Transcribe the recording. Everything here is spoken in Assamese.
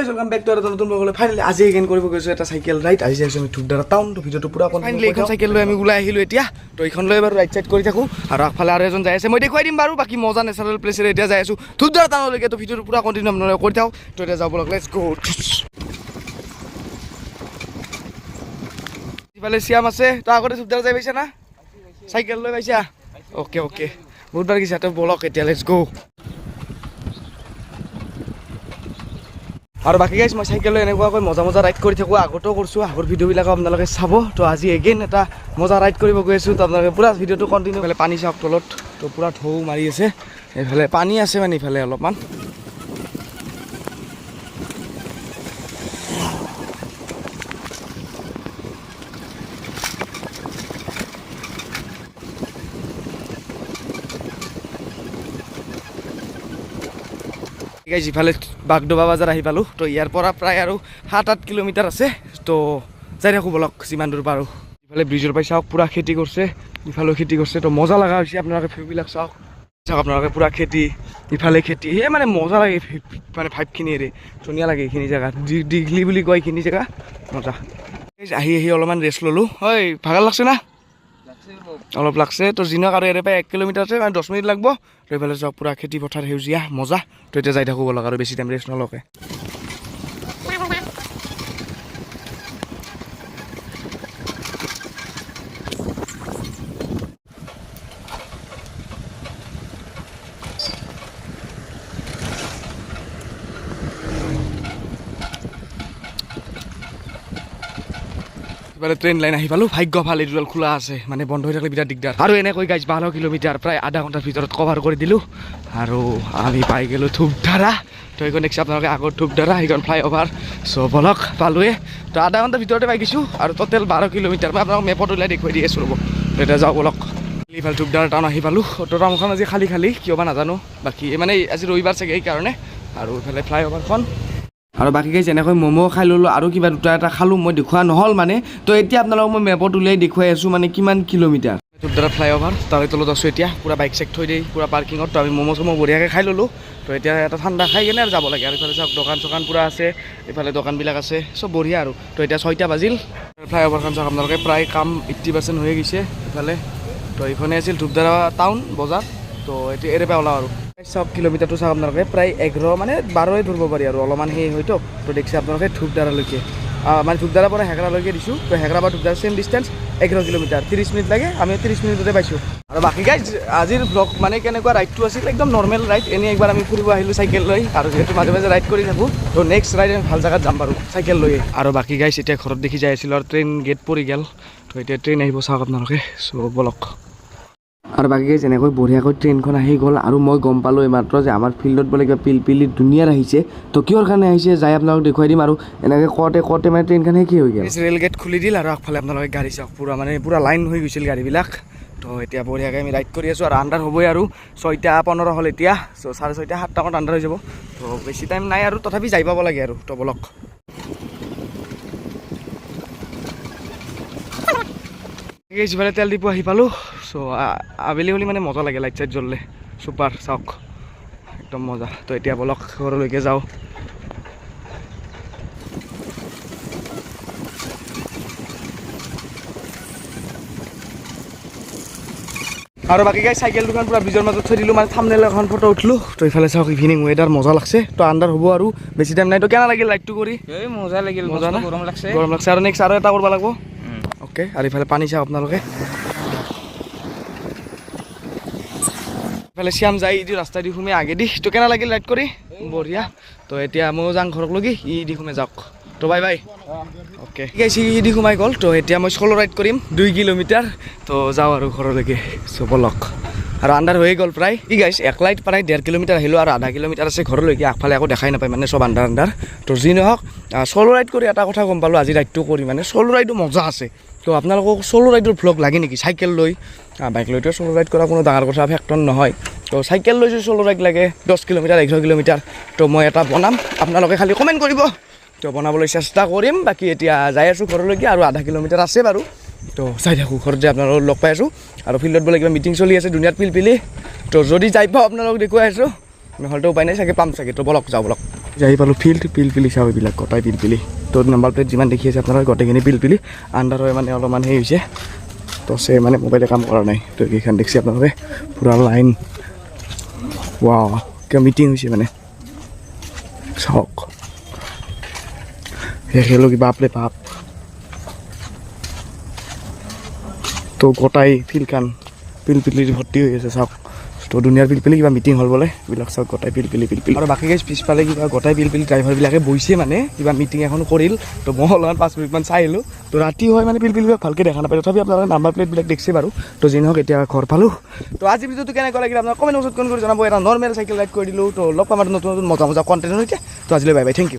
গাইস ওয়েলকাম ব্যাক টু আদাৰ নতুন ব্লগ। ফাইনালি আজি এগেইন কৰিব গৈছো এটা সাইকেল ৰাইড। আজি যাইছো আমি ধূপধাৰা টাউন। তো ভিডিওটো পুৰা ফাইনালি এখন সাইকেল লৈ আমি ওলাই আহিলো এতিয়া। তো এইখন লৈ বাৰু ৰাইড সাইড কৰি থাকো আৰু আগফালে আৰু এজন যাই আছে, মই দেখুৱাই দিম বাৰু বাকি মজা নেচাৰেল প্লেচেৰে এতিয়া যাই আছো ধূপধাৰা টাউনলৈকে। তো ভিডিওটো পুৰা কন্টিনিউ আপোনালোকে কৰি থাকক। তো এতিয়া যাও বলক, লেটস গো। ইফালে শ্যাম আছে, তো আগতে ধূপধাৰা যাই পাইছা না? সাইকেল লৈ পাইছা? ওকে ওকে, বহুতবাৰ গৈছা। তো বলক এতিয়া লেটস গো। আৰু বাকী গাইছ মই সাইকেল এনেকুৱাকৈ মজা মজা ৰাইড কৰি থাকোঁ, আগতেও কৰিছোঁ, আগৰ ভিডিঅ'বিলাক আপোনালোকে চাব। তো আজি এগেইন এটা মজা ৰাইড কৰিব গৈ আছোঁ। তো আপোনালোকে পুৰা ভিডিঅ'টো কণ্টিনিউ। এইফালে পানী চাওক তলত, তো পুৰা ঢৌ মাৰি আছে। এইফালে পানী আছে মানে ইফালে অলপমান। গাইজ ইফালে বাগডোবা বাজাৰ আহি পালোঁ। তো ইয়াৰ পৰা প্ৰায় আৰু 7-8 কিলোমিটাৰ আছে। তো যাই থাকোঁ বলক যিমান দূৰ পাৰোঁ। ইফালে ব্ৰিজৰ পৰা চাওক পুৰা খেতি কৰিছে, ইফালেও খেতি কৰিছে। তো মজা লগা হৈছে, আপোনালোকে ভিউবিলাক চাওক চাওক আপোনালোকে পুৰা খেতি, ইফালে খেতি। সেই মানে মজা লাগে, মানে ভাইবখিনিৰে ধুনীয়া লাগে এইখিনি জেগা। দীঘলি বুলি কয় এইখিনি জেগা, মজা। আহি আহি অলপমান ৰেষ্ট ল'লোঁ। হয় ভাগৰ লাগছে না? অলপ লাগছে। তো যিনক আৰু ইয়াৰে পৰা 1 কিলোমিটাৰ আছে, মানে 10 মিনিট লাগব। তো এইফালে চাওক পুৰা খেতি পথাৰ সেউজীয়া মজা। তো এতিয়া যাই থাকোঁ বলক আৰু বেছি টাইম ৰেষ্ট নলকে। ট্ৰেইন লাইন আহি পালোঁ, ভাগ্য ভাল এইডাল খোলা আছে, মানে বন্ধ হৈ থাকিলে বিৰাট দিগদাৰ। আৰু এনেকৈ গাইজ 12 কিলোমিটাৰ প্ৰায় আধা ঘণ্টাৰ ভিতৰত কভাৰ কৰি দিলোঁ। আৰু আমি পাই গ'লোঁ ধূপধাৰা। তো এইখন দেখছি আপোনালোকে আগৰ ধূপধাৰা, সেইখন ফ্লাইঅভাৰ। চ' বলক পালোৱে। তো আধা ঘণ্টাৰ ভিতৰতে পাই গৈছোঁ। আৰু টোটেল 12 কিলোমিটাৰ মই আপোনালোক মেপত ওলাই দেখুৱাই দি আছোঁ ৰ'ব। এতিয়া যাওঁ বলক। ইফালে ধূপধাৰা টাউন আহি পালোঁ। তো টাউনখন আজি খালী খালী কিয় বা নাজানো, বাকী মানে আজি ৰবিবাৰ চাগে সেইকাৰণে। আৰু এইফালে ফ্লাইঅভাৰখন। আৰু বাকী গাইজ এনেকৈ ম'ম' খাই ল'লোঁ, আৰু কিবা দুটা এটা খালোঁ, মই দেখুওৱা নহ'ল মানে। তো এতিয়া আপোনালোকক মই মেপত উলিয়াই দেখুৱাই আছোঁ মানে কিমান কিলোমিটাৰ। ধূপধাৰা ফ্লাইঅভাৰ তাৰে তলত আছোঁ এতিয়া, পূৰা বাইক চাইক থৈ দি পূৰা পাৰ্কিঙত। তো আমি ম'ম' চম' বঢ়িয়াকৈ খাই ল'লোঁ। তো এতিয়া এটা ঠাণ্ডা খাই কেনে আৰু যাব লাগে। আৰু ইফালে চাওক দোকান চোকান পূৰা আছে, এইফালে দোকানবিলাক আছে, চব বঢ়িয়া আৰু। তো এতিয়া 6টা বাজিল। ফ্লাইঅভাৰখন চাওক আপোনালোকে প্ৰায় কাম 80% হৈ গৈছে ইফালে। তো এইখনে আছিল ধূপধাৰা টাউন বজাৰ। তো এতিয়া এৰে পৰা ওলাওঁ আৰু চাওক কিলোমিটাৰটো চাওক আপোনালোকে প্ৰায় 11 মানে 12 ধৰিব পাৰি আৰু অলপমান সেই হয়তো। তো দেখিছে আপোনালোকে ধূপধাৰালৈকে, মানে ধূপধাৰাৰ পৰা হেকৰালৈকে দিছোঁ। তো হেকৰা বা ধূপধাৰা ছেম ডিষ্টেঞ্চ 11 কিলোমিটাৰ, 30 মিনিট লাগে। আমি 30 মিনিটতে পাইছোঁ। আৰু বাকী গাইজ আজিৰ ব্লগ মানে কেনেকুৱা ৰাইডটো আছিল, একদম নৰ্মেল ৰাইড। এনেই একবাৰ আমি ফুৰিব আহিলোঁ চাইকেল লৈ, আৰু যিহেতু মাজে মাজে ৰাইড কৰি থাকোঁ। তো নেক্সট ৰাইড আমি ভাল জেগাত যাম বাৰু চাইকেল লৈ। আৰু বাকী গাইজ এতিয়া ঘৰত দেখি যাই আছিলোঁ, আৰু ট্ৰেইন গেট পৰি গ'ল। তো এতিয়া ট্ৰেইন আহিব চাওক আপোনালোকে। চ' বলক। আৰু বাকী গাইজ এনেকৈ বঢ়িয়াকৈ ট্ৰেইনখন আহি গ'ল। আৰু মই গম পালোঁ এইমাত্ৰ যে আমাৰ ফিল্ডত বোলে কিবা পিলপিলি দুনিয়াৰ আহিছে। তো কিহৰ কাৰণে আহিছে যাই আপোনালোকক দেখুৱাই দিম। আৰু এনেকৈ কওঁতে মানে ট্ৰেইনখন কি হৈ গ'ল, ৰেল গেট খুলি দিল। আৰু আগফালে আপোনালোকে গাড়ী চাওক, পুৰা লাইন হৈ গৈছিল গাড়ীবিলাক। তো এতিয়া বঢ়িয়াকৈ আমি ৰাইড কৰি আছোঁ। আৰু আন্ধাৰ হ'বই আৰু 6:15 হ'ল এতিয়া। চ' 6:30 7টামানত আন্ধাৰ হৈ যাব। তো বেছি টাইম নাই আৰু, তথাপি যাই পাব লাগে আৰু। তো বলক। যিফালে তেল ডিপু আহি পালোঁ। চ' আবেলি হ'লে মানে মজা লাগে, লাইট চাইট জ্বললে চুপাৰ চাওক, একদম মজা। তো এতিয়া বলক ঘৰলৈকে যাওঁ। আৰু বাকী গাই চাইকেল দুখন পুৰা ব্ৰিজৰ মাজত থৈ দিলোঁ, মানে থাম্বনেইল এখন ফটো উঠিলোঁ। তো এইফালে চাওক ইভিনিং ৱেডাৰ মজা লাগছে। তো আন্ধাৰ হ'ব আৰু বেছি টাইম নাই। তো কেনে লাগিল লাইটটো কৰি? মজা লাগিল, মজা না? গৰম লাগছে। আৰু নেক্সট আৰু এটা কৰিব লাগিব। অ'কে, আৰু ইফালে পানী চাওক আপোনালোকে। ইফালে শ্যাম যাই দি ৰাস্তা দি সোমাই আগে দি। তো কেনে লাগিল ৰাইড কৰি? বঢ়িয়া। তো এতিয়া ময়ো যাওঁ ঘৰক লগি, ই দি সোমাই যাওক। তো বাই বাই। অ'কে গাইছ, ই দি সোমাই গ'ল। তো এতিয়া মই চ'ল' ৰাইড কৰিম 2 কিলোমিটাৰ। তো যাওঁ আৰু ঘৰলৈকে। চ' বলক। আৰু আন্ধাৰ হৈ গ'ল প্ৰায়। কি গাইছ, এক লাইট প্ৰায় 1.5 কিলোমিটাৰ আহিলোঁ, আৰু আধা কিলোমিটাৰ আছে ঘৰলৈকে। আগফালে একো দেখাই নাপায়, মানে চব আন্ধাৰ। তো যি নহওক, চ'ল' ৰাইড কৰি এটা কথা গম পালোঁ আজি ৰাইডটো কৰি, মানে চ'ল' ৰাইডো মজা আছে। তো আপোনালোকক চ'ল' ৰাইডৰ ভ্লগ লাগে নেকি? চাইকেল লৈ, বাইক লৈতো চ'ল' ৰাইড কৰা কোনো ডাঙৰ কথা ফেক্টৰ নহয়। তো চাইকেল লৈ যদি চ'ল' ৰাইড লাগে 10 কিলোমিটাৰ 11 কিলোমিটাৰ, তো মই এটা বনাম, আপোনালোকে খালি কমেণ্ট কৰিব। তো বনাবলৈ চেষ্টা কৰিম। বাকী এতিয়া যাই আছোঁ ঘৰলৈকে, আৰু আধা কিলোমিটাৰ আছে বাৰু। তো চাই থাকোঁ, ঘৰত যে আপোনালোকক লগ পাই আছোঁ। আৰু ফিল্ডত বোলে কিবা মিটিং চলি আছে, দুনিয়াত পিলপিলি। তো যদি যাই পাওঁ আপোনালোকক দেখুৱাই আছোঁ। নহ'লেতো উপায় নাই চাগে পাম চাগে তো বলক যাওঁ বলক যাই পালোঁ ফিল্ড পিলপিলি চাওঁ এইবিলাক গোটাই পিলপিলি তো নাম্বাৰ প্লেট যিমান দেখি আছে আপোনালোকে গোটেইখিনি পিলপিলি আণ্ডাৰ হৈ মানে অলপমান সেই হৈছে তছে মানে মোবাইলে কাম কৰা নাই তো এইখন দেখছি আপোনালোকে পূৰা লাইন ৱাও কিবা মিটিং হৈছে মানে চাওক সেইখেলো কিবা আপলে পাপ তো গোটাই ফিল্ডখন পিলপিলিৰ ভৰ্তি হৈ আছে চাওক তো দুনিয়াৰ পিলপিলি কিবা মিটিং হ'ল বোলে এইবিলাক চাওক গোটাই পিলপিলি আৰু বাকী গাইজ পিছফালে কিবা গোটাই পিলপিলি ড্ৰাইভাৰবিলাকে বহিছে মানে কিবা মিটিং এখন কৰিল তো মই অলপমান 5 মিনিটমান চাই আহিলোঁ তো ৰাতি হয় মানে পিলপিলিবিলাক ভালকৈ দেখা নাপায় তথাপি আপোনালোকে নাম্বাৰ প্লেটবিলাক দেখিছে বাৰু তো যি নহওক এতিয়া ঘৰ পালোঁ তো আজি ভিডিঅ'টো কেনেকুৱা লাগিল আপোনাক কমেণ্ট বক্সত কমেণ্ট কৰি জনাব এটা নৰ্মেল চাইকেল ৰাইড কৰি দিলোঁ তো লগ পাম আৰু নতুন নতুন মজা মজা কণ্টেণ্ট হৈছে তো আজিলৈ বাই বাই থেংক ইউ